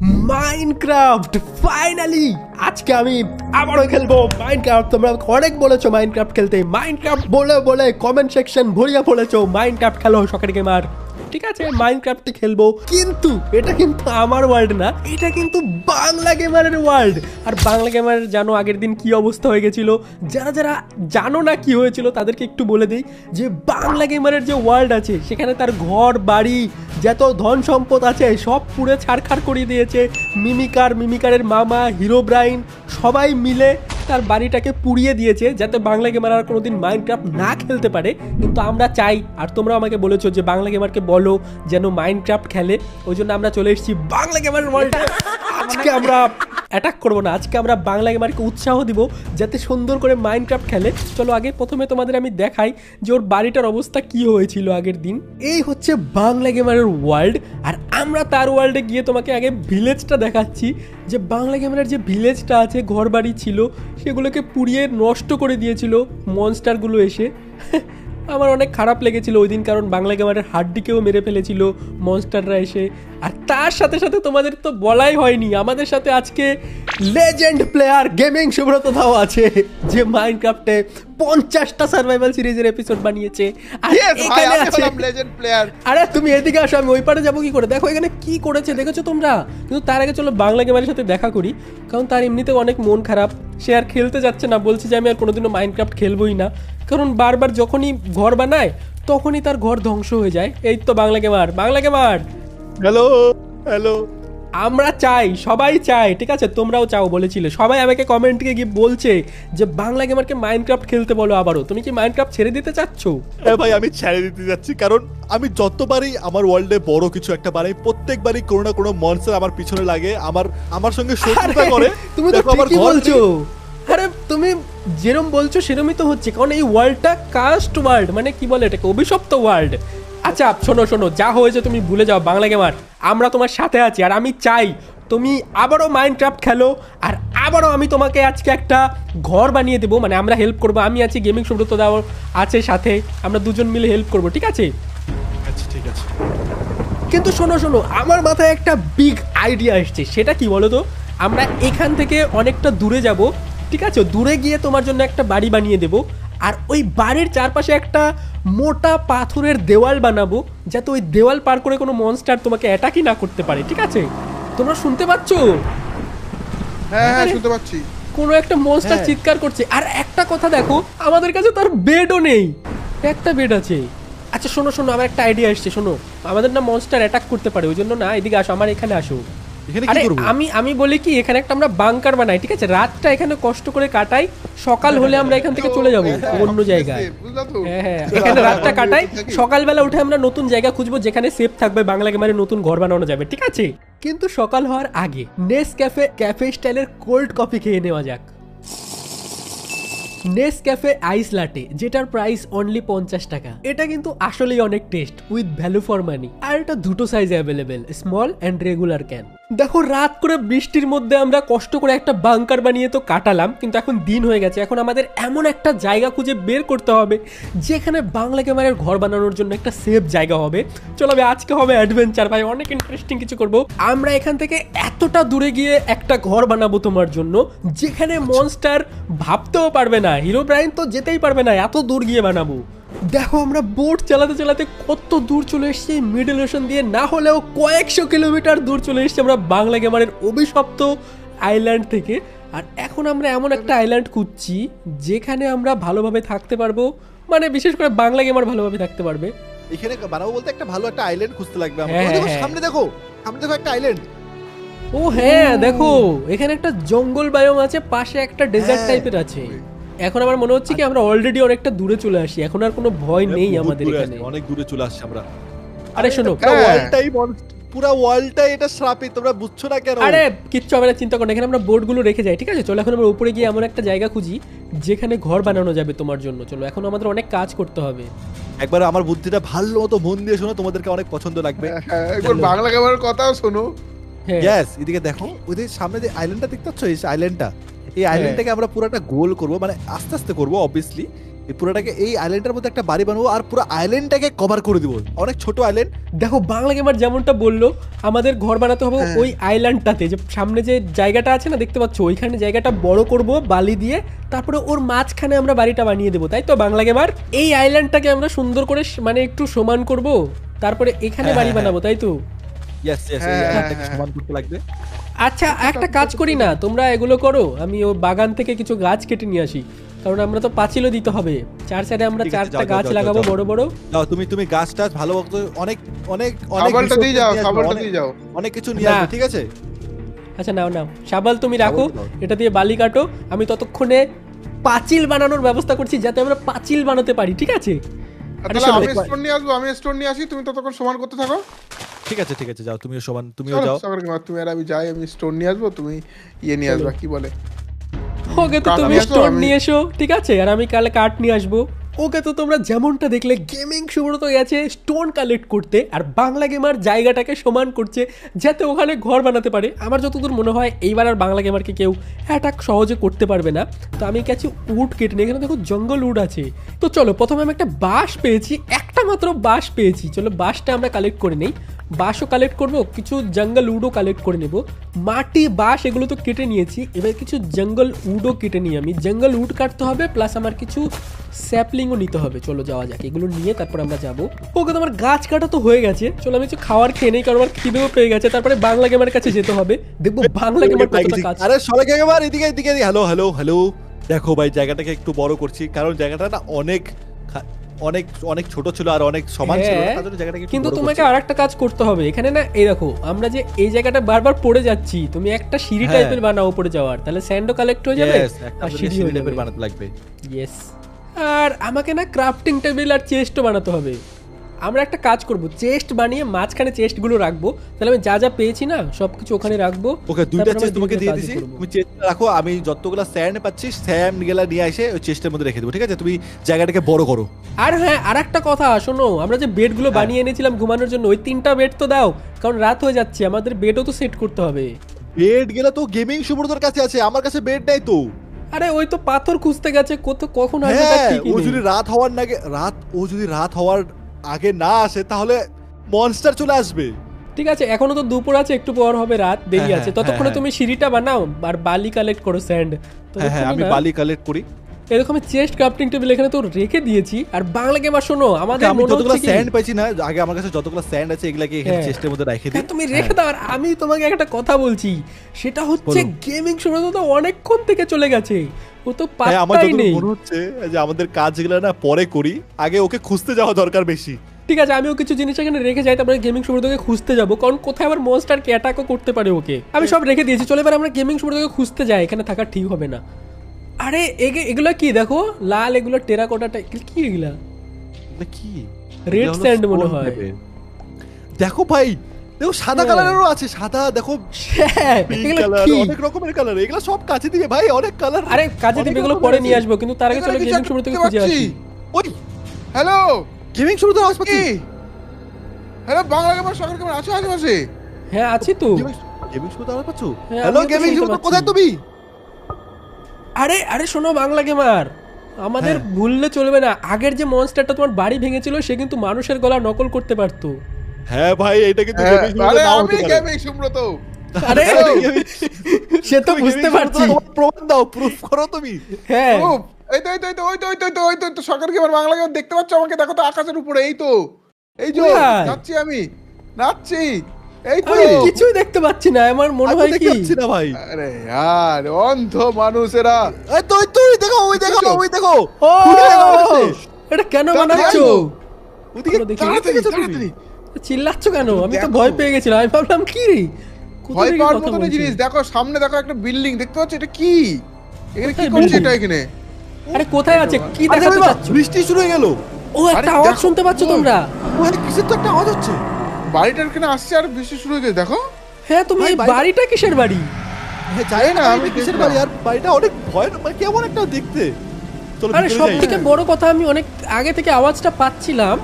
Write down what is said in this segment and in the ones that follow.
Minecraft finally আজকে আমি আবারও খেলবো মাইনক্রাফট। তোমরা অনেক বলেছো মাইনক্রাফট খেলতে, মাইনক্রাফট বলে বলে কমেন্ট সেকশন ভরিয়ে পড়েছো মাইনক্রাফট খেলো সকালে গেমার। ঠিক আছে, মাইনক্রাফটে খেলবো, কিন্তু এটা কিন্তু আমার ওয়ার্ল্ড না, এটা কিন্তু বাংলা গেমারের ওয়ার্ল্ড। আর বাংলা গেমারের জানো আগের দিন কি অবস্থা হয়ে গেছিল, যারা যারা জানো না কি হয়েছিল তাদেরকে একটু বলে দিই যে বাংলা গেমারের যে ওয়ার্ল্ড আছে সেখানে তার ঘর বাড়ি যত ধন সম্পদ আছে সব পুরো ছাড়খাড় করিয়ে দিয়েছে। মিমিকারের মামা হিরোব্রাইন সবাই মিলে তার বাড়িটাকে পুড়িয়ে দিয়েছে যাতে বাংলা গেমার আর কোনোদিন মাইনক্রাফট না খেলতে পারে। কিন্তু আমরা চাই, আর তোমরা আমাকে বলেছো যে বাংলা গেমারকে বলো যেন মাইনক্রাফট খেলে, ওই জন্য আমরা চলে এসেছি বাংলা গেমারের ওয়ার্ল্ডে। আজকে আমরা অ্যাটাক করবো না, আজকে আমরা বাংলা গেমারকে উৎসাহ দিব যাতে সুন্দর করে মাইনক্রাফট খেলে। চলো আগে প্রথমে তোমাদের আমি দেখাই যে ওর বাড়িটার অবস্থা কি হয়েছিল আগের দিন। এই হচ্ছে বাংলা গেমারের ওয়ার্ল্ড, আর আমরা তার ওয়ার্ল্ডে গিয়ে তোমাকে আগে ভিলেজটা দেখাচ্ছি যে বাংলা গেমারের যে ভিলেজটা আছে ঘর বাড়ি ছিল সেগুলোকে পুড়িয়ে নষ্ট করে দিয়েছিল মনস্টারগুলো এসে। আমার অনেক খারাপ লেগেছিল ওই দিন, কারণ বাংলা গেমারের হাড্ডিকেও মেরে ফেলেছিল মনস্টাররা এসে। আর তার সাথে সাথে তোমাদের তো বলাই হয়নি, আমাদের সাথে আজকে লেজেন্ড প্লেয়ার গেমিং সুব্রত দাও আছে, যে মাইনক্রাফটে 50টা সার্ভাইভাল সিরিজের এপিসোড বানিয়েছে। আর এখানে আছে লেজেন্ড প্লেয়ার। আরে তুমি এদিকে আসো, আমি ওই পারে যাবো কি করে? দেখো এখানে কি করেছে দেখেছো তোমরা। কিন্তু তার আগে চলো বাংলা গেমারের সাথে দেখা করি, কারণ তার এমনিতে অনেক মন খারাপ, সে আর খেলতে যাচ্ছে না, বলছে যে আমি আর কোনোদিনও মাইনক্রাফট খেলবোই না। কারণ বারবার যখনই ঘর বানায় তখনই তার ঘর ধ্বংস হয়ে যায়। এই তো বাংলা গেমার হ্যালো হ্যালো, আমরা চাই, সবাই চায়, ঠিক আছে তোমরাও চাও বলেছিলে, সবাই আমাকে কমেন্টে গিয়ে বলছে যে বাংলা গেমারকে মাইনক্রাফট খেলতে বলো আবারও। তুমি কি মাইনক্রাফট ছেড়ে দিতে চাচ্ছ? হ্যাঁ ভাই, আমি ছেড়ে দিতে যাচ্ছি, কারণ আমি যতবারই আমার ওয়ার্ল্ডে বড় কিছু একটা বানাই প্রত্যেকবারই কোনো না কোনো মনস্টার আমার পিছনে লাগে, আমার সঙ্গে শত্রুতা করে। তুমি তো ঠিকই বলছো, আরে তুমি যেরকম বলছো সেরকমই তো হচ্ছে, কারণ এই ওয়ার্ল্ডটা কাস্ট ওয়ার্ল্ড, মানে কি বলে এটাকে, অভিশপ্ত ওয়ার্ল্ড। আচ্ছা শোনো যা হয়েছে তুমি ভুলে যাও বাংলা গেমার, আমরা তোমার সাথে আছি। আর আমি চাই তুমি আবারও মাইনক্রাফট খেলো, আর আবারও আমি তোমাকে আজকে একটা ঘর বানিয়ে দেবো, মানে আমরা হেল্প করবো, আমি আছি, গেমিং সুব্রত দাও আছে সাথে, আমরা দুজন মিলে হেল্প করবো, ঠিক আছে? আচ্ছা ঠিক আছে, কিন্তু শোনো আমার মাথায় একটা বিগ আইডিয়া এসছে। সেটা কি বলো তো, আমরা এখান থেকে অনেকটা দূরে যাব, ঠিক আছে? দূরে গিয়ে তোমার জন্য একটা বাড়ি বানিয়ে দেবো, আর ওই বাড়ির চারপাশে একটা মোটা পাথরের দেওয়াল বানাবো যাতে ওই দেওয়াল পার করে কোনো মনস্টার তোমাকে অ্যাটাকই না করতে পারে, ঠিক আছে? তোমরা শুনতে পাচ্ছো? হ্যাঁ শুনতে পাচ্ছি, কোনো একটা মনস্টার চিৎকার করছে। আর একটা কথা দেখো, আমাদের কাছে তার বেডও নেই, একটা বেড আছে। আচ্ছা শোনো আমার একটা আইডিয়া এসছে, শোনো, আমাদের না মনস্টার অ্যাটাক করতে পারে, ওই জন্য না এদিকে আসো, আমার এখানে আসো। আরে আমি বলি কি, এখানে একটা আমরা বাংকার বানাই, ঠিক আছে? রাতটা এখানে কষ্ট করে কাটাই, সকাল হলে আমরা এখান থেকে চলে যাব অন্য জায়গায়। হ্যাঁ এখানে রাতটা কাটাই, সকালবেলা উঠে আমরা নতুন জায়গা খুঁজবো যেখানে সেফ থাকবে, বাংলা গেমারে নতুন ঘর বানানো যাবে, ঠিক আছে? কিন্তু সকাল হওয়ার আগে নেসক্যাফে স্টাইলের কোল্ড কফি খেয়ে নেওয়া যাক। নেসক্যাফে আইস লাটে, যেটার প্রাইস অনলি 50 টাকা। এটা কিন্তু আসলেই অনেক taste with value for money. আর এটা দুটো সাইজে available, small and regular can. দেখো রাত করে বৃষ্টির মধ্যে আমরা কষ্ট করে একটা বাংকার বানিয়ে তো কাটালাম, কিন্তু এখন দিন হয়ে গেছে, এখন আমাদের এমন একটা জায়গা খুঁজে বের করতে হবে যেখানে বাংলা গেমারের ঘর বানানোর জন্য একটা সেফ জায়গা হবে। চলো আজকে হবে অ্যাডভেঞ্চার ভাই, অনেক ইন্টারেস্টিং কিছু করব। আমরা এখান থেকে এতটা দূরে গিয়ে একটা ঘর বানাবো তোমার জন্য যেখানে মনস্টার ভাবতেও পারবে না, হিরোব্রাইন তো যেতেই পারবে না, এত দূর গিয়ে বানাবো। দেখো আমরা বোট চালাতে কত দূর চলে এসেছি, মিডল ওশান দিয়ে না হলেও কয়েকশো কিলোমিটার দূর চলে এসেছি আমরা বাংলা গেমারের অভিশপ্ত আইল্যান্ড থেকে। আর এখন আমরা এমন একটা আইল্যান্ড খুঁজছি যেখানে আমরা ভালোভাবে থাকতে পারবো, মানে বিশেষ করে বাংলা গেমার ভালোভাবে থাকতে পারবে। এখানে বানাবো বলতে একটা ভালো একটা আইল্যান্ড খুঁজতে লাগবে আমাদের। সামনে দেখো একটা আইল্যান্ড। ও হ্যাঁ দেখো এখানে একটা জঙ্গল বায়োম আছে, পাশে একটা ডেজার্ট টাইপের আছে। এখন আমার মনে হচ্ছে কি আমরা অলরেডি অনেকটা দূরে চলে আসি, এখন আর কোনো ভয় নেই আমাদের এখানে, অনেক দূরে চলে আসছি আমরা। আরে শোনো পুরো ওয়ার্ল্ডটাই এটা শ্রাপিত, তোমরা বুঝছো না কেন? আরে কিচ্ছু হবে না, চিন্তা করো না, এখানে আমরা বোর্ডগুলো রেখে যাই, ঠিক আছে? চলো এখন আমরা উপরে গিয়ে এমন একটা জায়গা খুঁজি যেখানে ঘর বানানো যাবে তোমার জন্য। চলো এখন আমাদের অনেক কাজ করতে হবে। একবার আমার বুদ্ধিটা ভালো মতো মন দিয়ে শোনো, তোমাদেরকে অনেক পছন্দ লাগবে। একবার বাংলা গেমারের কথাও শোনো। ইয়েস, এদিকে দেখো, ওদের সামনে যে আইল্যান্ডটা দেখতে পাচ্ছ, এই আইল্যান্ডটা, এই আইল্যান্ডটাকে আমরা পুরোটা গোল করব, মানে আস্তে আস্তে করব অবভিয়াসলি, এই পুরোটাকে এই আইল্যান্ডের মধ্যে একটা বাড়ি বানাবো আর পুরো আইল্যান্ডটাকে কভার করে দিব। অনেক ছোট আইল্যান্ড। দেখো বাংলা গেমার যেমনটা বললো আমাদের ঘর বানাতে হবে ওই আইল্যান্ডটাতে, যে সামনে যে জায়গাটা আছে না দেখতে পাচ্ছ, ওইখানে জায়গাটা বড় করব বালি দিয়ে, তারপরে ওর মাঝখানে আমরা বাড়িটা বানিয়ে দেবো, তাই তো বাংলা গেমার? এই আইল্যান্ডটাকে আমরা সুন্দর করে মানে একটু সমান করব, তারপরে এখানে বাড়ি বানাবো, তাই তো? ইয়েস ইয়েস, এই আইল্যান্ডটাকে সমান করতে লাগবে। আচ্ছা একটা কাজ করি না, তোমরা এগুলো করো, আমি ও বাগান থেকে কিছু গাছ কেটে নিয়ে আসি, কারণ আমরা তো পাঁচিলও দিতে হবে, চার সাইডে আমরা ঠিক আছে, 4টা যাও, গাছ যাও, লাগাবো যাও। বড় বড়। যাও তুমি গাছ টাছ ভালো মতো অনেক অনেক অনেক খাবারটা দিয়ে যাও, resources খাবারটা অনেক- দিয়ে যাও। অনেক কিছু নিয়ে না। আসবে, ঠিক আছে? আচ্ছা নাও নাও, শাবাল তুমি রাখো, দাও। এটা দিয়ে বালি কাটো, আমি ততক্ষণে পাঁচিল বানানোর ব্যবস্থা করছি যাতে আমরা পাঁচিল বানাতে পারি, ঠিক আছে? আরে তাহলে শোনো, আমি স্টোন নিয়ে আসবো, আমি স্টোন নিয়ে আসি, তুমি ততক্ষণ সমান করতে থাকো। ঠিক আছে যাও, তুমিও সমান, তুমিও চলো, যাও। সাগর গেমার, তুমি আর আমি যাই, আমি স্টোন নিয়ে আসবো, তুমি ইয়ে নিয়ে আসবা, কি বলে ওকে তো কাঠ তুমি নিয়ে আসো, স্টোন আমি- নিয়ে এসো, ঠিক আছে, আর আমি কালে কাঠ নিয়ে আসবো। ওকে তো তোমরা যেমনটা দেখলে গেমিং সুব্রত গেছে স্টোন কালেক্ট করতে, আর বাংলা গেমার জায়গাটাকে সমান করছে যাতে ওখানে ঘর বানাতে পারে। আমার যতদূর মনে হয় এইবার আর বাংলা গেমারকে কেউ অ্যাটাক সহজে করতে পারবে না। তো আমি গেছি উড কেটে নিই, এখানে দেখো জঙ্গল উড আছে। তো চলো প্রথমে আমি একটা বাঁশ পেয়েছি, একটা মাত্র বাঁশ পেয়েছি, চলো বাঁশটা আমরা কালেক্ট করে নেই। বাঁশও কালেক্ট করব, কিছু জঙ্গল উডও কালেক্ট করে নেব। মাটি বাঁশ এগুলো তো কেটে নিয়েছি, এবার কিছু জঙ্গল উডও কেটে নিই আমি। জঙ্গল উড কাটতে হবে, প্লাস আমার কিছু স্যাপলিংও নিতে হবে। চলো যাওয়া যাক, এগুলো নিয়ে তারপর আমরা যাবো। ওকে, তোমার গাছ কাটা তো হয়ে গেছে, চলো আমি কিছু খাওয়ার খেয়ে নেই, কারণ আমার খিদেও পেয়ে গেছে। তারপরে বাংলা গেমার কাছে যেতে হবে, দেখবো বাংলা গেমার কতটা কাজ। আরে সরে গেমার, এদিকে এদিকে হ্যালো হ্যালো হ্যালো। দেখো ভাই, জায়গাটাকে একটু বড় করছি, কারণ জায়গাটা না অনেক অনেক অনেক ছোট ছিল আর অনেক সমান ছিল, হ্যাঁ, তার জন্য জায়গাটাকে একটু কিন্তু বড় তোমাকে করছি। আরেকটা কাজ করতে হবে এখানে না। এই দেখো আমরা যে এই জায়গাটা বারবার পড়ে যাচ্ছি, তুমি একটা সিঁড়ি হ্যাঁ। টাইপের বানাও উপরে যাওয়ার, তাহলে স্যান্ডও কালেক্ট হয়ে যাবে Yes, একটা আর আমাদের সিঁড়ি হয়ে সিঁড়ি যাবে। টাইপের বানাতে লাগবে। ইয়েস, আর আমাকে না ক্রাফটিং টেবিল আর চেস্টও বানাতে হবে। আমরা একটা কাজ করব, চেস্ট বানিয়ে মাঝখানে চেস্টগুলো রাখবো, তাহলে আমি যা যা পেয়েছি না সবকিছু ওখানে রাখবো। ওকে, দুইটা তারপর আমরা চেস্ট তোমাকে দুজনে দিয়ে কাজ দিছি, করবো। তুমি চেস্ট রাখো, আমি যতগুলো স্যান্ড পাচ্ছি স্যান্ড গেলা নিয়ে এসে ওই চেস্টের মধ্যে রেখে দেবো, ঠিক আছে? তুমি জায়গাটাকে বড় করো। আর হ্যাঁ, আর একটা কথা শোনো, আমরা যে বেডগুলো হ্যাঁ। বানিয়ে এনেছিলাম ঘুমানোর জন্য, ওই 3টা বেড তো দাও, কারণ রাত হয়ে যাচ্ছে, আমাদের বেডও তো সেট করতে হবে। বেড গেলা তো গেমিং সুব্রতর কাছে আছে, আমার কাছে বেড নাই তো। আরে ওই তো পাথর খুঁজতে গেছে, কখন আসবে তার হ্যাঁ, ঠিকই ও নেই। যদি রাত হওয়ার আগে না আসে তাহলে মনস্টার চলে আসবে। ঠিক আছে, এখনো তো দুপুর আছে, একটু পর হবে রাত, দেরি হ্যাঁ, আছে। হ্যাঁ, ততক্ষণে হ্যাঁ। তুমি সিঁড়িটা বানাও আর বালি কালেক্ট করো, স্যান্ড। হ্যাঁ, আমি বালি কালেক্ট করি। এরকম চেস্ট ক্রাফটিং টেবিল এখানে তো রেখে দিয়েছি। আর বাংলা গেমার শোনো, আমাদের আমি মনে যতগুলো হচ্ছে কি, স্যান্ড পাইছি না, আগে আমার কাছে যতগুলো স্যান্ড আছে এগুলাকে এখানে হ্যাঁ। চেস্টের মধ্যে রেখে দিই। হ্যাঁ, তুমি রেখে দাও। আর আমি তোমাকে একটা কথা বলছি, সেটা হচ্ছে বলো। গেমিং সময় তো অনেকক্ষণ থেকে চলে গেছে, ও তো হ্যাঁ, আমার পাত্তাই যতটুকু নেই। মনে হচ্ছে যে আমাদের কাজগুলো না পরে করি, আগে ওকে খুঁজতে যাওয়া দরকার বেশি। ঠিক আছে, আমিও কিছু জিনিস এখানে রেখে যাই, তারপরে গেমিং সুব্রতকে খুঁজতে যাবো, কারণ কোথায় আবার মনস্টারকে অ্যাটাকও করতে পারে ওকে। আমি সব রেখে দিয়েছি, চলে এবার আমরা গেমিং সুব্রতকে খুঁজতে যাই, এখানে থাকা ঠিক হবে না। আরে এগুলো কি দেখো, লাল, এগুলো টেরাকোটা কি এগুলা? এটা কি? Red এটা হলো sand মনে stone হয়। type-এর। দেখো ভাই, দেখো সাদা হ্যাঁ। কালারেরও আছে, সাদা দেখো, হ্যাঁ, পিঙ্ক এগুলো কালার, কি? অনেক রকমের কালার, এগুলো সব কাছে দিবে ভাই, অনেক কালার। আরে কাজে দিবে, এগুলো পরে নিয়ে আসবো, কিন্তু তার আগে চলো এখানে কিছু গেমিং একটা সুব্রতকে দেখতে খুঁজে আসি। পাচ্ছি। ওই হ্যালো, গেমিং শুরু তো আওয়াজ পাচ্ছি। কি হ্যালো, বাংলা গেমার, সাগর গেমার, আছো আশেপাশে? হ্যাঁ আছি তো। গেমিং শুরু তো আওয়াজ পাচ্ছো? হ্যাঁ, হ্যালো আমিও তো গেমিং শুনতে শুরু, পাচ্ছি। কোথায় তুমি? আরে আরে শোনো বাংলা গেমার, আমাদের হ্যাঁ। ভুললে চলবে না। আগের যে মনস্টারটা তোমার বাড়ি ভেঙেছিল, সে কিন্তু মানুষের গলা নকল করতে পারতো। হ্যাঁ ভাই, এটা কিন্তু হ্যাঁ, গেমিং শুরু আরে নাও আমি হতে পারে। গেমিং সুব্রত। আরে সে তো তুমি বুঝতে gaming পারছি। শুরু তো প্রমাণ দাও, প্রুফ করো তুমি। হ্যাঁ, প্রুফ, এই তো এই তো এই তো ওই তো ওই তো ওই তো ওই তো ওই তো সাগর গেমার, বাংলা গেমার, দেখতে পাচ্ছ আমাকে? দেখো তো আকাশের উপরে, এই তো, এই যে কোথায়? নাচছি আমি, নাচছি, এই তো। আমি কিছুই দেখতে পাচ্ছি না, আমার মনে আমি হয় দেখতে কি, পাচ্ছি না ভাই। আরে यार, অন্ধ মানুষেরা। এই তো ওই দেখো, ওই দেখো, ওই দেখো। ও ওই দেখো, ওই দেখো। এটা কেন তাড়াতাড়ি বানাচ্ছো? আইবো। ওদিকে চলো দেখি। তাড়াতাড়ি গেছো তুমি। তাড়াতাড়ি। চিল্লাচ্ছ কেন? আমি তো দেখো। ভয় পেয়ে গেছিলাম, আমি ভাবলাম কি রে, কোথা ভয় থেকে পাওয়ার কথা মতন বলছে? জিনিস দেখো, সামনে দেখো একটা বিল্ডিং দেখতে পাচ্ছ? এটা কি? এখানে কি কোথায় করছে building? এটা এখানে? আরে কোথায় আছে, কি আরে দেখাতে বাবা, চাচ্ছ? বৃষ্টি শুরু হয়ে গেল। ও একটা আরে আওয়াজ দেখো, শুনতে পাচ্ছ ওই। তোমরা? ওখানে কিসের তো একটা আওয়াজ হচ্ছে। বাড়িটার এখানে আসছে আর বৃষ্টি শুরু হয়ে গেছে, দেখো। হ্যাঁ, তুমি ভাই, এই বাড়ি- বাড়িটা কিসের বাড়ি? হ্যাঁ, জানি না আমি আমি কিসের দেখলাম। বাড়ি, আর বাড়িটা অনেক ভয়, মানে কেমন একটা দেখতে। চলো আরে ভিতরে সব যাই। থেকে বড় কথা, আমি অনেক আগে থেকে আওয়াজটা পাচ্ছিলাম।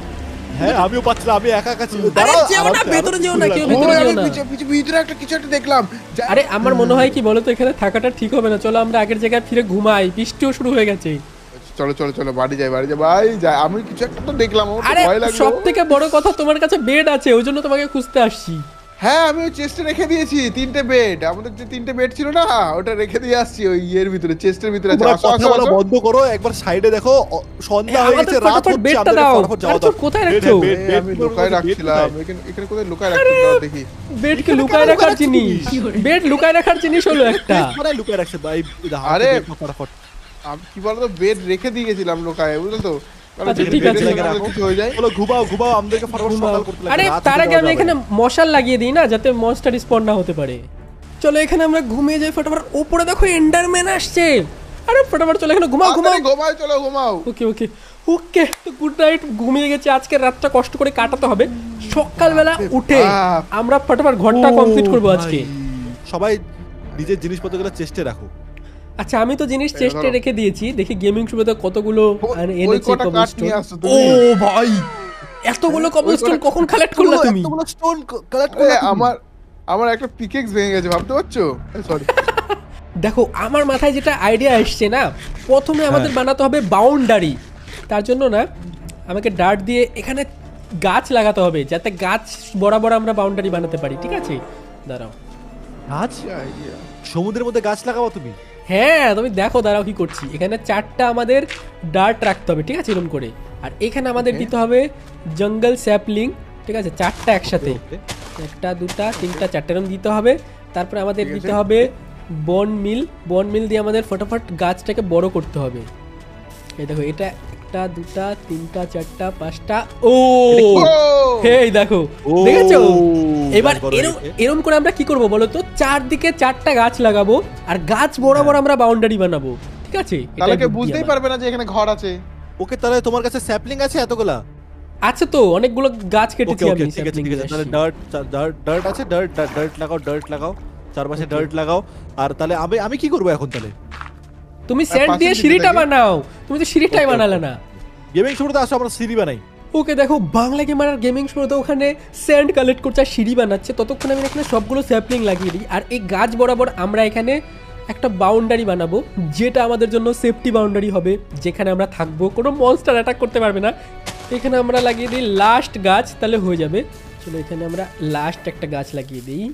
হ্যাঁ, আমিও পাচ্ছিলাম, আমি একা একা ছিল। আরে যেও না, ভেতরে যেও না, কেউ ভেতরে ওই যেও আমি না। ভিতরে একটা কিছু একটা দেখলাম। আরে আমার মনে হয় কি বলতো, এখানে থাকাটা ঠিক হবে না, চলো আমরা আগের জায়গায় ফিরে ঘুমাই, বৃষ্টিও শুরু হয়ে গেছে। চলো চলো চলো বাড়ি যাই ভাই যাই। আমি কিছু একটা তো দেখলাম, আমার তো আরে ভয় লাগলো। সব থেকে বড় কথা তোমার কাছে বেড আছে, ওই জন্য তোমাকে খুঁজতে আসছি। হ্যাঁ আমি ওই চেস্টে রেখে দিয়েছি 3টে বেড, আমাদের যে 3টে বেড ছিল না ওটা রেখে দিয়ে আসছি ওই ইয়ের ভিতরে, চেস্টের ভিতরে আছে। তোমরা আসো কথা আসো বলা আসো। বন্ধ করো, একবার সাইডে দেখো, সন্ধ্যা হয়ে আমাদের গেছে, রাত ফটাফট হচ্ছে, বেডটা আমাদের দাও। ফটাফট যাওয়া আরে তো দাও। কোথায় বেড, রাখছো? বেড, বেড, আমি বেড, লুকায় বেড, রাখছিলাম, বেড, এখানে কোথায় লুকায় রাখছিলাম দেখি। বেড কি এখানে লুকায় কেন রাখার লুকায় জিনিস? রাখছিস? বেড লুকায় রাখার জিনিস হলো একটা। বেড কোথায় লুকায় রাখছে ভাই? আরে, বেড দাও ফটাফট। আমি কি বলতো বেড রেখে দিয়ে গেছিলাম লুকায়, বুঝলে তো? কারণ আচ্ছা, যদি ঠিক বেডে আছে। যদি আমাদের কিছু হয়ে যায়। চলো ঘুমাও ঘুমাও, আমাদেরকে ফটাফট সকাল করতে লাগে। আরে রাত তার হতে আগে দেওয়া আমি যাবে এখানে না। মশাল লাগিয়ে দিই না, যাতে মনস্টার স্পন না হতে পারে। চলো এখানে আমরা ঘুমিয়ে যাই ফটাফট। ওপরে দেখো এন্ডারম্যান আসছে। আরে ফটাফট চলো এখানে ঘুমাও ঘুমাও। তাড়াতাড়ি ঘুমাও, চলো ঘুমাও। ওকে ওকে ওকে, তো গুড নাইট। ঘুমিয়ে গেছি, আজকের রাতটা কষ্ট করে কাটাতে হবে। সকালবেলা উঠে বাপ। আমরা ফটাফট ঘরটা কমপ্লিট করবো আজকে। সবাই নিজের জিনিসপত্রগুলো চেষ্টা রাখো। আচ্ছা আমি তো জিনিস এই চেষ্টা ধরো। রেখে দিয়েছি, দেখি গেমিং শুরুতে কতগুলো ওই এনেছি কটা কাঠ কবলস্টোন। নিয়ে আসছো ও তুমি? ভাই, এতগুলো কবলস্টোন কটা- কখন কালেক্ট করলে তুমি? এতগুলো স্টোন কালেক্ট আরে, করলে আমার একটা পিকেক্স ভেঙে গেছে, ভাবতে পারছো? সরি। দেখো আমার মাথায় যেটা আইডিয়া এসছে না, প্রথমে আমাদের বানাতে হবে বাউন্ডারি। তার জন্য না আমাকে ডার্ট দিয়ে এখানে গাছ লাগাতে হবে, যাতে গাছ বরাবর আমরা বাউন্ডারি বানাতে পারি। ঠিক আছে দাঁড়াও। গাছ? সমুদ্রের মধ্যে গাছ লাগাবো তুমি? হ্যাঁ তুমি দেখো, দাঁড়াও কি করছি। এখানে 4টা আমাদের ডার্ট রাখতে হবে, ঠিক আছে এরকম করে। আর এখানে আমাদের Okay. দিতে হবে জঙ্গল স্যাপলিং, ঠিক আছে 4টা একসাথে। Okay. 1টা 2টা 3টা 4টা এরকম দিতে হবে। তারপরে আমাদের ঠিক আছে। দিতে হবে বন মিল দিয়ে আমাদের ফটাফট গাছটাকে বড় করতে হবে। এই দেখো, এটা 1টা 2টা 3টা 4টা 5টা। ও এই দেখো, ও, দেখেছো? এবার গাছ বড় এরম হয়েছে। এরম করে আমরা কি করব বলো তো, চারদিকে 4টা গাছ লাগাবো আর গাছ বরাবর আমরা বাউন্ডারি বানাবো। ঠিক আছে, তাহলে এটাই কেউ বুদ্ধি বুঝতেই আমার। পারবে না যে এখানে ঘর আছে। ওকে, তাহলে তোমার কাছে স্যাপলিং আছে এতগুলা? আছে তো, অনেকগুলো গাছ কেটেছি ওকে আমি। ওকে, ঠিক আছে ঠিক আছে। তাহলে ডার্ট আছে, ডার্ট লাগাও, চারপাশে Okay. ডার্ট লাগাও। আর তাহলে আমি কি করবো এখন তাহলে? তুমি স্যান্ড দিয়ে পাশের সিঁড়িটা দিকে বানাও, তুমি তো সিঁড়িটাই Okay, বানালে okay. না। গেমিং শুরুতে আসো, আমরা সিঁড়ি বানাই। ওকে দেখো, বাংলা গেমার আর গেমিং শুরুতে ওখানে স্যান্ড কালেক্ট করছে আর সিঁড়ি বানাচ্ছে, ততক্ষণ আমি এখানে সবগুলো স্যাপলিং লাগিয়ে দিই। আর এই গাছ বরাবর আমরা এখানে একটা বাউন্ডারি বানাবো, যেটা আমাদের জন্য সেফটি বাউন্ডারি হবে, যেখানে আমরা থাকবো, কোনো মনস্টার অ্যাটাক করতে পারবে না। এখানে আমরা লাগিয়ে দিই লাস্ট গাছ, তাহলে হয়ে যাবে। চলো এখানে আমরা লাস্ট একটা গাছ লাগিয়ে দিই।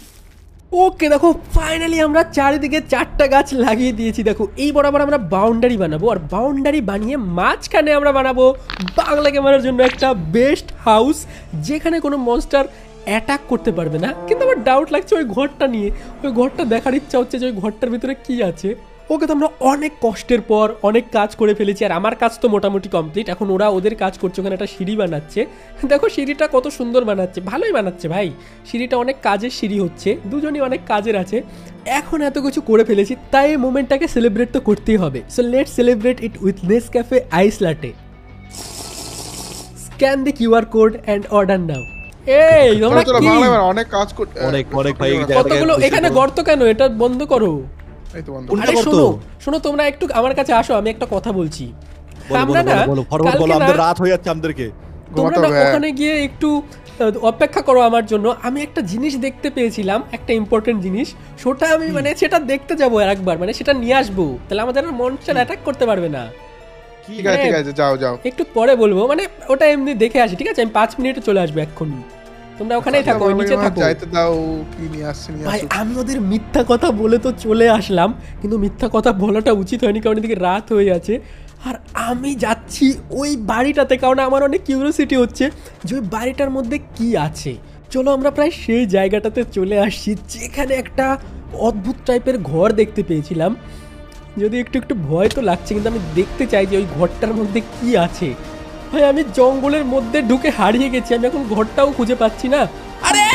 ওকে দেখো, ফাইনালি আমরা চারিদিকে 4টা গাছ লাগিয়ে দিয়েছি। দেখো এই বরাবর আমরা বাউন্ডারি বানাবো, আর বাউন্ডারি বানিয়ে মাঝখানে আমরা বানাবো বাংলা গেমারের জন্য একটা বেস্ট হাউস, যেখানে কোনো মনস্টার অ্যাটাক করতে পারবে না। কিন্তু আমার ডাউট লাগছে ওই ঘরটা নিয়ে, ওই ঘরটা দেখার ইচ্ছা হচ্ছে যে ওই ঘরটার ভিতরে কি আছে। ওকে, তো আমরা অনেক কষ্টের পর অনেক কাজ করে ফেলেছি, আর আমার কাজ তো মোটামুটি কমপ্লিট। এখন ওরা ওদের কাজ করছে, ওখানে একটা সিঁড়ি বানাচ্ছে। দেখো সিঁড়িটা কত সুন্দর বানাচ্ছে, ভালোই বানাচ্ছে ভাই। সিঁড়িটা অনেক কাজের সিঁড়ি হচ্ছে, দুজনই অনেক কাজের আছে। এখন এত কিছু করে ফেলেছি, তাই এই মোমেন্টটাকে সেলিব্রেট তো করতেই হবে। So let's celebrate it with Nescafe ice latte. Scan the QR code and order now. এই তোমরা চলো, চলো, কি বাংলা এবার অনেক কাজ করতে অনেক ভাই, এই কতগুলো এখানে গর্ত কেন? এটা বন্ধ করো। এই তো বন্ধ। কোনটা আরে গর্ত? শোনো শোনো, তোমরা একটু আমার কাছে আসো, আমি একটা কথা বলছি। আমরা না ফরওয়ার্ড বলো, কালকে আমাদের না, রাত হয়ে যাচ্ছে আমাদেরকে। তোমরা ঘুমাতে না হবে। ওখানে গিয়ে একটু অপেক্ষা করো আমার জন্য। আমি একটা জিনিস দেখতে পেয়েছিলাম, একটা ইম্পর্টেন্ট জিনিস। সেটা আমি মানে সেটা দেখতে যাবো একবার, মানে সেটা নিয়ে আসবো, তাহলে আমাদের মনস্টার অ্যাটাক করতে পারবে না। ঠিক আছে ঠিক আছে, যাও যাও। একটু পরে বলবো, মানে ওটা এমনি দেখে আসি। ঠিক আছে, আমি 5 মিনিটে চলে আসবো এক্ষুনি। তোমরা ওখানেই থাকো, ওই নিচে থাকো। যাইতে দাও, কি নিয়ে আসছে নিয়ে ভাই আসুক। আমি ওদের মিথ্যা কথা বলে তো চলে আসলাম, কিন্তু মিথ্যা কথা বলাটা উচিত হয়নি, কারণ এদিকে রাত হয়ে আছে। আর আমি যাচ্ছি ওই বাড়িটাতে, কারণ আমার অনেক কিউরিওসিটি হচ্ছে যে ওই বাড়িটার মধ্যে কি আছে। চলো আমরা প্রায় সেই জায়গাটাতে চলে আসছি, যেখানে একটা অদ্ভুত টাইপের ঘর দেখতে পেয়েছিলাম। যদি একটু একটু ভয় তো লাগছে, কিন্তু আমি দেখতে চাই যে ওই ঘরটার মধ্যে কি আছে। ভাই আমি জঙ্গলের মধ্যে ঢুকে হারিয়ে গেছি, আমি এখন ঘরটাও খুঁজে পাচ্ছি না। আরে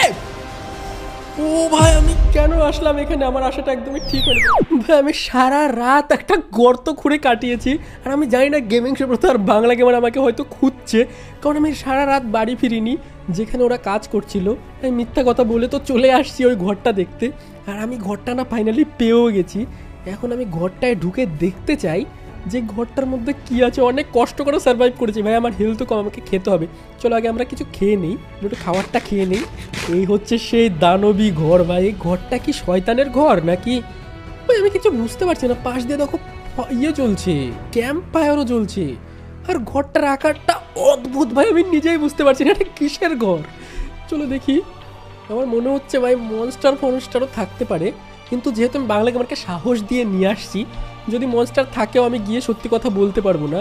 ও ভাই, আমি কেন আসলাম এখানে? আমার আশাটা একদমই ঠিক হয়নি ভাই। আমি সারা রাত একটা গর্ত খুঁড়ে কাটিয়েছি, আর আমি জানি না গেমিং সুব্রত আর বাংলা গেমার আমাকে হয়তো খুঁজছে, কারণ আমি সারা রাত বাড়ি ফিরিনি যেখানে ওরা কাজ করছিল। আমি মিথ্যা কথা বলে তো চলে আসছি ওই ঘরটা দেখতে, আর আমি ঘরটা না ফাইনালি পেয়েও গেছি। এখন আমি ঘরটায় ঢুকে দেখতে চাই যে ঘরটার মধ্যে কি আছে। অনেক কষ্ট করে সার্ভাইভ করেছি ভাই, আমার হেলথ কম, আমাকে খেতে হবে। চলো আগে আমরা কিছু খেয়ে নিই, একটু খাবারটা খেয়ে নিই। এই হচ্ছে সেই দানবী ঘর ভাই। এই ঘরটা কি শয়তানের ঘর নাকি? ভাই আমি কিছু বুঝতে পারছি না। পাশ দিয়ে দেখো ইয়ে চলছে, ক্যাম্প ফায়ারও চলছে। আর ঘরটার আকারটা অদ্ভুত ভাই, আমি নিজেই বুঝতে পারছি না এটা কিসের ঘর। চলো দেখি। আমার মনে হচ্ছে ভাই মনস্টার ফনস্টারও থাকতে পারে, কিন্তু যেহেতু আমি বাংলা গেমারকে সাহস দিয়ে নিয়ে আসছি, যদি মনস্টার থাকেও আমি গিয়ে সত্যি কথা বলতে পারবো না।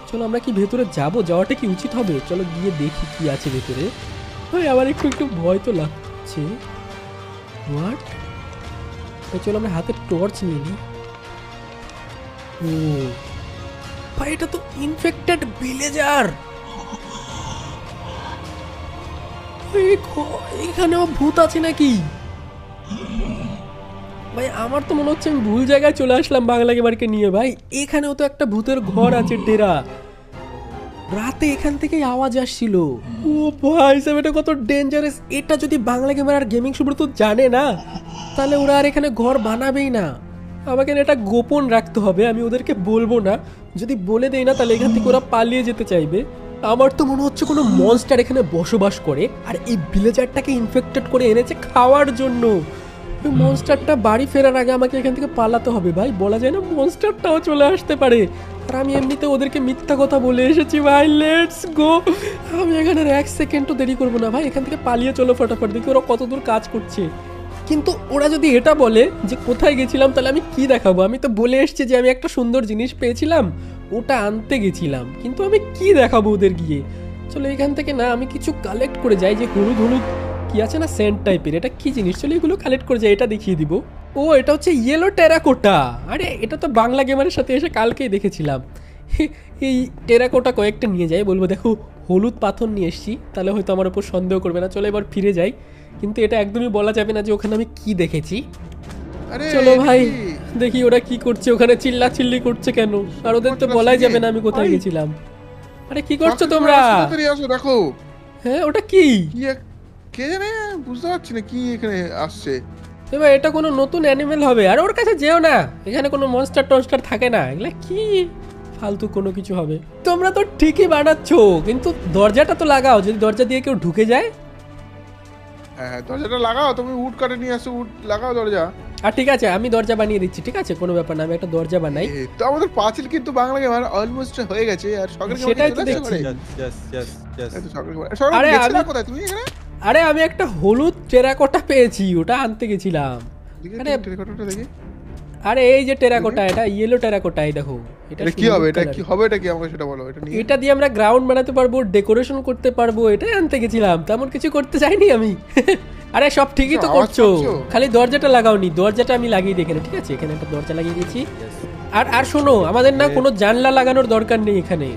চলো আমরা কি ভেতরে যাব, যাওয়াটা কি উচিত হবে? চলো গিয়ে দেখি কি আছে ভেতরে। ভাই আমার একটু একটু ভয় তো লাগছে। হোয়াট? চলো আমরা হাতে টর্চ নিয়ে নিই। ও ভাই এটা তো ইনফেক্টেড ভিলেজার। এখানেও ভূত আছে নাকি? ভাই আমার তো মনে হচ্ছে আমি ভুল জায়গায় চলে আসলাম বাংলা গেমারকে নিয়ে। ভাই এখানেও তো একটা ভূতের ঘর আছে, ডেরা। রাতে এখান থেকেই আওয়াজ আসছিল। ও ভাই সাহেব এটা কত ডেঞ্জারাস। এটা যদি বাংলা গেমার আর গেমিং সুব্রত জানে না, তাহলে ওরা আর এখানে ঘর বানাবেই না। আমাকে এটা গোপন রাখতে হবে, আমি ওদেরকে বলবো না। যদি বলে দেই না তাহলে এখান থেকে ওরা পালিয়ে যেতে চাইবে। আমার তো মনে হচ্ছে কোনো মনস্টার এখানে বসবাস করে, আর এই ভিলেজারটাকে ইনফেক্টেড করে এনেছে খাওয়ার জন্য। ওই মনস্টারটা বাড়ি ফেরার আগে আমাকে এখান থেকে পালাতে হবে ভাই, বলা যায় না মনস্টারটাও চলে আসতে পারে। আর আমি এমনিতে ওদেরকে মিথ্যা কথা বলে এসেছি ভাই। Let's go. আমি এখানে এক সেকেন্ডও দেরি করবো না ভাই, এখান থেকে পালিয়ে চলো ফটাফট, দেখি ওরা কতদূর কাজ করছে। কিন্তু ওরা যদি এটা বলে যে কোথায় গেছিলাম, তাহলে আমি কি দেখাবো? আমি তো বলে এসেছি যে আমি একটা সুন্দর জিনিস পেয়েছিলাম, ওটা আনতে গেছিলাম, কিন্তু আমি কি দেখাবো ওদের গিয়ে? চলো এখান থেকে না আমি কিছু কালেক্ট করে যাই, যে হলুদ হলুদ কি আছে না সেন্ট টাইপের, এটা কি জিনিস? চলো এগুলো কালেক্ট করে যাই, এটা দেখিয়ে দিব। ও এটা হচ্ছে ইয়েলো টেরাকোটা। আরে এটা তো বাংলা গেমারের সাথে এসে কালকেই দেখেছিলাম। এই টেরাকোটা কয়েকটা নিয়ে যাই, বলবো দেখো হলুদ পাথর নিয়ে এসছি, তাহলে হয়তো আমার উপর সন্দেহ করবে না। চলো এবার ফিরে যাই, কিন্তু এটা একদমই বলা যাবে না যে ওখানে আমি কি দেখেছি। চলো ভাই দেখি ওরা কি করছে ওখানে, চিল্লা চিল্লি করছে কেন? আর ওদের তো বলাই যাবে না আমি কোথায় গেছিলাম। আরে কি করছো তোমরা? দেখো হ্যাঁ ওটা কি? কে জানে, বুঝতে পারছি না কি এখানে আসছে। এবার এটা কোনো নতুন অ্যানিমেল হবে, আর ওর কাছে যেও না, এখানে কোনো মনস্টার টনস্টার থাকে না, এগুলা কি ফালতু কোনো কিছু হবে। তোমরা তো ঠিকই বানাচ্ছো, কিন্তু দরজাটা তো লাগাও, যদি দরজা দিয়ে কেউ ঢুকে যায়। হ্যাঁ দরজাটা লাগাও, তুমি উড কাটে নিয়ে আসো, উড লাগাও দরজা। আর ঠিক আছে আমি দরজা বানিয়ে দিচ্ছি, ঠিক আছে কোনো ব্যাপার না, আমি একটা দরজা বানাই। তো আমাদের পাঁচিল কিন্তু বাংলা গেমার অলমোস্ট হয়ে গেছে, আর সকালে সেটাই তো দেখছি। আরে আমি কোথায়, তুমি এখানে? আরে আমি একটা হলুদ টেরাকোটা পেয়েছি, ওটা আনতে গেছিলাম। আরে টেরাকোটাটা দেখি। আরে এই যে টেরাকোটা, এটা ইয়েলো টেরাকোটা, এই দেখো। এটা কি হবে? এটা কি হবে? এটা কি আমাকে সেটা বলো। এটা নিয়ে এটা দিয়ে আমরা গ্রাউন্ড বানাতে পারবো, ডেকোরেশন করতে পারবো, এটাই আনতে গেছিলাম, তেমন কিছু করতে চাইনি আমি। আরে সব ঠিকই তো করছো, খালি দরজাটা লাগাওনি। দরজাটা আমি লাগিয়ে দিই এখানে, ঠিক আছে? এখানে একটা দরজা লাগিয়ে দিয়েছি। আর শোনো, আমাদের না কোনো জানলা লাগানোর দরকার নেই, এখানে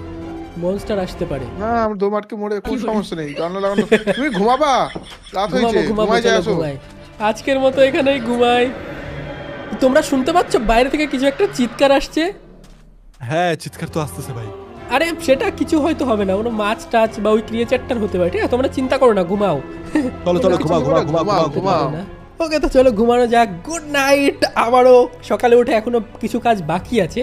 মনস্টার আসতে পারে। না আমরা দো মাটকে মোড়ে কোনো সমস্যা নেই, জানলা লাগানো। তুমি ঘুমাবা, রাত হয়েছে, ঘুমাই যাও। আজকের মতো এখানেই ঘুমাই। তোমরা শুনতে পাচ্ছ বাইরে থেকে কিছু একটা চিৎকার আসছে? হ্যাঁ চিৎকার তো আসতেছে ভাই। আরে সেটা কিছু হয়তো হবে না, কোনো মাছ টাচ বা ওই ক্রিয়েচারটার হতে পারে, ঠিক আছে? তোমরা চিন্তা করো না, ঘুমাও। চলো চলো ঘুমাও। ওকে তো চলো ঘুমানো যাক। Good night. আবারও সকালে উঠে এখনো কিছু কাজ বাকি আছে,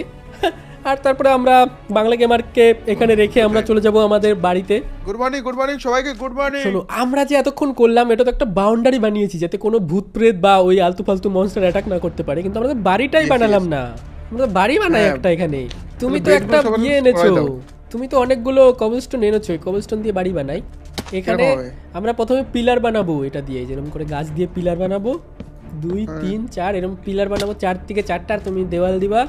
আর তারপরে আমরা বাংলা গেমারকে এখানে রেখে আমরা চলে যাব আমাদের বাড়িতে। গুড মর্নিং সবাইকে, গুড মর্নিং। শোনো আমরা যে এতক্ষণ করলাম, এটা তো একটা বাউন্ডারি বানিয়েছি যাতে কোনো ভূত প্রেত বা ওই আলতু ফালতু মনস্টার অ্যাটাক না করতে পারে, কিন্তু আমরা বাড়িটাই বানালাম না। আমরা বাড়ি বানাই একটা এখানে। তুমি তো একটা ইয়ে এনেছো, তুমি তো অনেকগুলো কবলস্টোন এনেছো, কবলস্টোন দিয়ে বাড়ি বানাই। এখানে আমরা প্রথমে পিলার বানাবো, এটা দিয়ে যেরকম করে গাছ দিয়ে পিলার বানাবো, 2 3 4 এরকম পিলার বানাবো, 4 থেকে 4টা। আর তুমি দেওয়াল দিবা,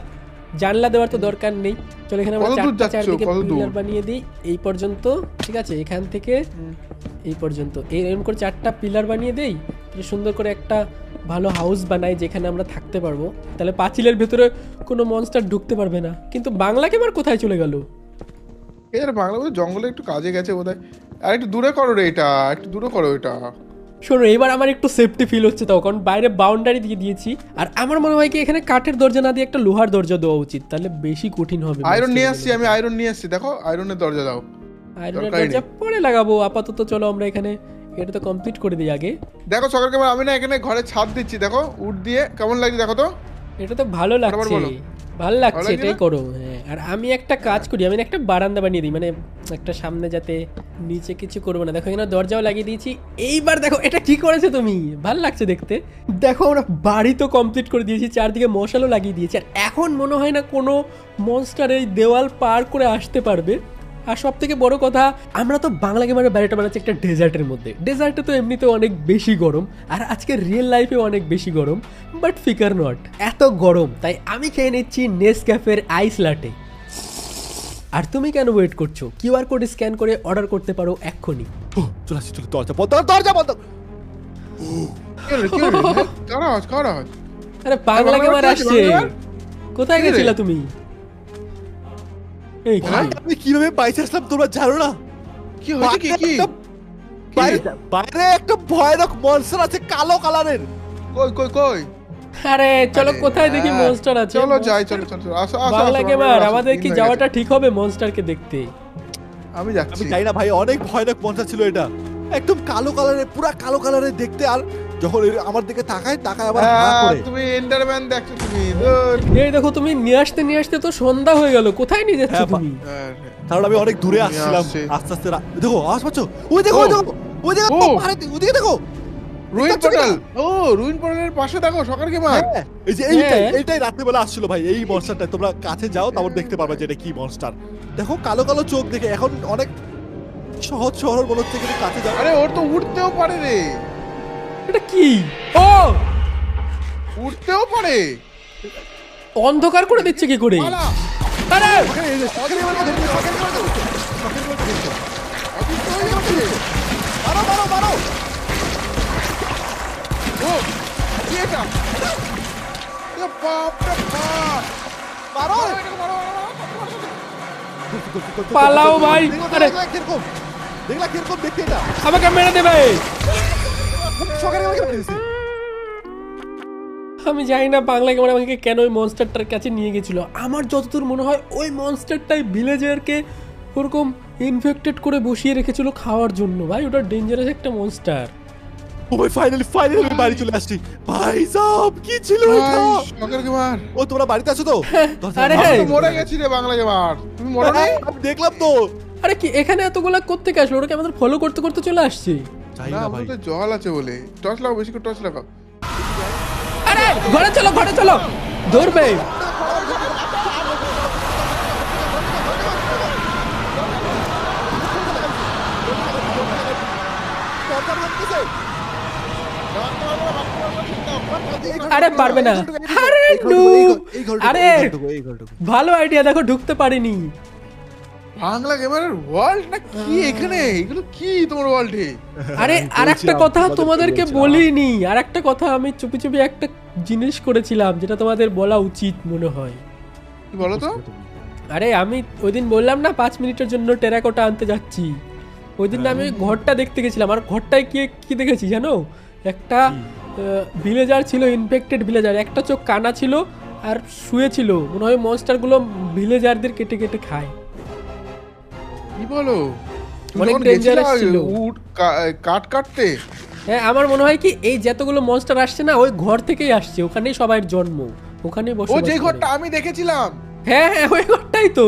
জানলা দেওয়ার তো দরকার নেই। চলো এখানে আমরা 4টা চারদিকে পিলার বানিয়ে দিই, এই পর্যন্ত, ঠিক আছে? এখান থেকে এই পর্যন্ত এরকম করে 4টা পিলার বানিয়ে দেই, সুন্দর করে একটা ভালো হাউস বানাই যেখানে আমরা থাকতে পারবো। তাহলে পাঁচিলের ভেতরে কোনো মনস্টার ঢুকতে পারবে না। কিন্তু বাংলা গেমার কোথায় চলে গেল? এর বাংলা জঙ্গলে একটু কাজে গেছে বোধহয়। আর একটু দূরে করো রে, এটা একটু দূরে করো এটা। শোনো এবার আমার একটু সেফটি ফিল হচ্ছে, তাও কারণ বাইরে বাউন্ডারি দিয়ে দিয়েছি। আর আমার মনে হয় কি এখানে কাঠের দরজা না দিয়ে একটা লোহার দরজা দেওয়া উচিত, তাহলে বেশি কঠিন হবে। আয়রন নিয়ে আসছি আমি, আয়রন নিয়ে আসছি, দেখো আয়রনের দরজা দাও। আয়রনের দরজা পরে লাগাবো, আপাতত চলো আমরা এখানে এটা তো কমপ্লিট করে দিই আগে। দেখো সকাল কেমন, আমি না এখানে ঘরে ছাদ দিচ্ছি, দেখো উড দিয়ে কেমন লাগছে দেখো তো। এটা তো ভালো লাগছে, ভালো লাগছে, ভালো লাগছে এটাই না? করো। হ্যাঁ, আর আমি একটা কাজ করি, আমি না একটা বারান্দা বানিয়ে দিই, মানে একটা সামনে, যাতে নিচে কিছু করবো না। দেখো এখানে দরজাও লাগিয়ে দিয়েছি। এইবার দেখো এটা কি করেছো তুমি, ভালো লাগছে দেখতে। দেখো আমরা বাড়ি তো কমপ্লিট করে দিয়েছি, চারদিকে মশালও লাগিয়ে দিয়েছি, আর এখন মনে হয় না কোনো মনস্টার এই দেওয়াল পার করে আসতে পারবে। আর সব থেকে বড় কথা, আমরা তো বাংলা গেমারের বাড়িটা বানাচ্ছি একটা ডেজার্টের মধ্যে। ডেজার্টে তো এমনিতে অনেক বেশি গরম, আর আজকে রিয়েল লাইফে অনেক বেশি গরম, বাট ফিকার নট, এত গরম তাই আমি খেয়ে নিচ্ছি নেসক্যাফের আইস লাটে। আর তুমি কেন ওয়েট করছো? কিউআর কোড স্ক্যান করে অর্ডার করতে পারো এক্ষুনি। চলে আসছি, চলে, দরজা বন্ধ কর, দরজা বন্ধ কর। কি হলো? কার আওয়াজ? আরে বাংলা গেমার আসছে। কোথায় কি রে? গেছিলা তুমি? এই কি? ভাই, আমি কিভাবে বাইচে আসলাম তোমরা জানো না? কি হয়েছে? কি বাইরে একটা ভয়ানক মনস্টার আছে কালো কালারের। কই আরে চলো আরে, কোথায় দেখি হ্যাঁ, মনস্টার আছে। চলো যাই, চলো আসো বাংলা আসো, গেমার, আসো, আমাদের কি দিন হয়ে যাওয়াটা গেছে। ঠিক হবে মনস্টারকে দেখতে? আমি যাচ্ছি। আমি জানি না ভাই, অনেক ভয়ানক মনস্টার ছিল এটা, একদম কালো কালারের, পুরা কালো কালারের দেখতে। আর যখন আমার দিকে তাকায় আবার হা করে। তুমি এন্ডারম্যান দেখছো তুমি? ধুর। এই দেখো তুমি নিয়ে আসতে তো সন্ধ্যা হয়ে গেল, কোথায় নিয়ে যাচ্ছ হ্যাঁ, তুমি? আরে, কারণ আমি অনেক দূরে তুমি আসছিলাম, আসছে। আস্তে আস্তে দেখো আওয়াজ পাচ্ছ? ওই দেখো, ও। ওই দেখো, ওই দেখো, ও। ওদিকে দেখো। রুইন দেখতে পাচ্ছ পোর্টাল। কিনা? ও, রুইন পোর্টালের পাশে দেখো সকার গেমার। হ্যাঁ, এই যে এইটাই রাত্রেবেলা আসছিল ভাই, এই মনস্টারটা। তোমরা কাছে যাও, তারপর দেখতে পারবে যে এটা কি মনস্টার। দেখো কালো কালো চোখ দেখে এখন অনেক সহজ শহর মনে হচ্ছে, কিন্তু কাছে যাও। আরে ওর তো উঠতেও পারে রে, এটা কি? ও উঠতেও পারে। অন্ধকার করে দিচ্ছে কি করে? পালা। আরে ওখানে এই যে শখের এবার কথা বলছি, শখের এবার কথা বলছি, শখের এবার কথা বলছি। অসুস্থ হয়ে যাচ্ছে। মারো। ও, কি এটা? এ বাপ রে বাপ। মারো। মারো। পালাও ভাই। আরে দেখলা কিরকম দেখতে এটা? আমাকে মেরে দেবে। শখের এবার কথা বলছি। আমি জানি না বাংলা গেমার আমাকে কেন ওই মনস্টারটার কাছে নিয়ে গেছিল। আমার যতদূর মনে হয় ওই মনস্টারটাই ভিলেজারকে ওরকম ইনফেক্টেড করে বসিয়ে রেখেছিল খাওয়ার জন্য। ভাই ওটা ডেঞ্জারাস একটা মনস্টার। ও ভাই, ফাইনালি আমি বাড়ি চলে আসছি। ভাই সাহেব, কি ছিল এটা? সকার গেমার। ও তোমরা বাড়িতে আছো তো? আরে আমি হ্যাঁ। তো মরে গেছি রে বাংলা গেমার। তুমি মরে নাই? আমি দেখলাম তো। আরে কি এখানে এতগুলা কোত্থেকে আসলো? ওরা কি আমাদের ফলো করতে করতে চলে আসছে? যাই না, না ভাই। আমাদের তো জল আছে বলে। টর্চ লাগাও, বেশি করে টর্চ লাগাও। আরে ঘরে চলো ধরবে। আরে পারবে না। আরে noob! আরে ভালো আইডিয়া, দেখো ঢুকতে পারিনি। বাংলা গেমারের ওয়ার্ল্ড না কি এখানে? এগুলো কি তোমার ওয়ার্ল্ডে? আরে আর একটা কথা তোমাদেরকে বলিনি, আর একটা কথা আমি চুপি চুপি একটা জিনিস করেছিলাম যেটা তোমাদের বলা উচিত মনে হয়। কি বলো তো? আরে আমি ওই দিন বললাম না 5 মিনিটের জন্য টেরাকোটা আনতে যাচ্ছি। ওই দিন না আমি ওই ঘরটা দেখতে গেছিলাম, আর ঘরটায় কি দেখেছি জানো? একটা ভিলেজার ছিল, ইনফেক্টেড ভিলেজার, একটা চোখ কানা ছিল আর শুয়ে ছিল। মনে হয় মনস্টারগুলো ভিলেজারদের কেটে কেটে খায়। কি বলো? তুমি অনেক যখন dangerous গেছিলা ছিল। কাট কাটতে? হ্যাঁ, আমার মনে হয় কি এই যতগুলো মনস্টার আসছে না ওই ঘর থেকেই আসছে, ওখানেই সবার জন্ম, ওখানেই ও, বসবাস যে করে। ঘরটা আমি দেখেছিলাম। হ্যাঁ ওই ঘরটাই তো।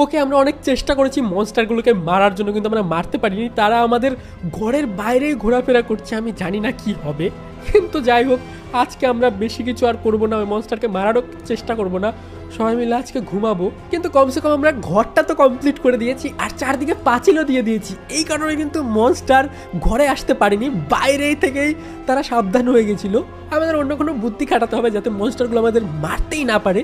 ওকে আমরা অনেক চেষ্টা করেছি মনস্টারগুলোকে মারার জন্য, কিন্তু আমরা মারতে পারিনি। তারা আমাদের ঘরের বাইরেই ঘোরাফেরা করছে, আমি জানি না কি হবে। কিন্তু যাই হোক, আজকে আমরা বেশি কিছু আর করবো না, ওই মনস্টারকে মারারও চেষ্টা করবো না। সবাই মিলে আজকে ঘুমাবো, কিন্তু কমসে কম আমরা ঘরটা তো কমপ্লিট করে দিয়েছি, আর চারদিকে পাঁচিলও দিয়ে দিয়েছি। এই কারণে কিন্তু মনস্টার ঘরে আসতে পারিনি, বাইরেই থেকেই তারা সাবধান হয়ে গেছিল। আমাদের অন্য কোনো বুদ্ধি খাটাতে হবে যাতে মনস্টারগুলো আমাদের মারতেই না পারে।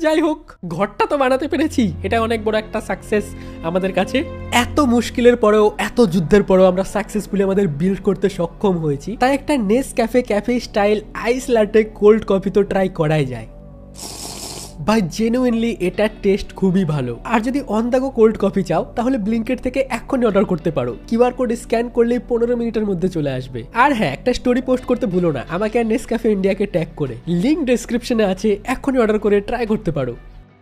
যাই হোক, ঘরটা তো বানাতে পেরেছি, এটা অনেক বড় একটা সাকসেস আমাদের কাছে। এত মুশকিলের পরেও, এত যুদ্ধের পরেও আমরা সাকসেসফুলি আমাদের বিল্ড করতে সক্ষম হয়েছি। তাই একটা নেসক্যাফে স্টাইল আইস লাটে কোল্ড কফি তো ট্রাই করাই যায়। ভাই জেনুইনলি এটার টেস্ট খুবই ভালো। আর যদি on the go cold coffee চাও তাহলে ব্লিঙ্কেট থেকে এক্ষুনি অর্ডার করতে পারো। কিউআর কোড স্ক্যান করলেই 15 মিনিটের মধ্যে চলে আসবে। আর হ্যাঁ, একটা স্টোরি পোস্ট করতে ভুলো না আমাকে আর নেসক্যাফে ইন্ডিয়াকে ট্যাগ করে। লিঙ্ক ডেসক্রিপশনে আছে, এক্ষুনি অর্ডার করে ট্রাই করতে পারো।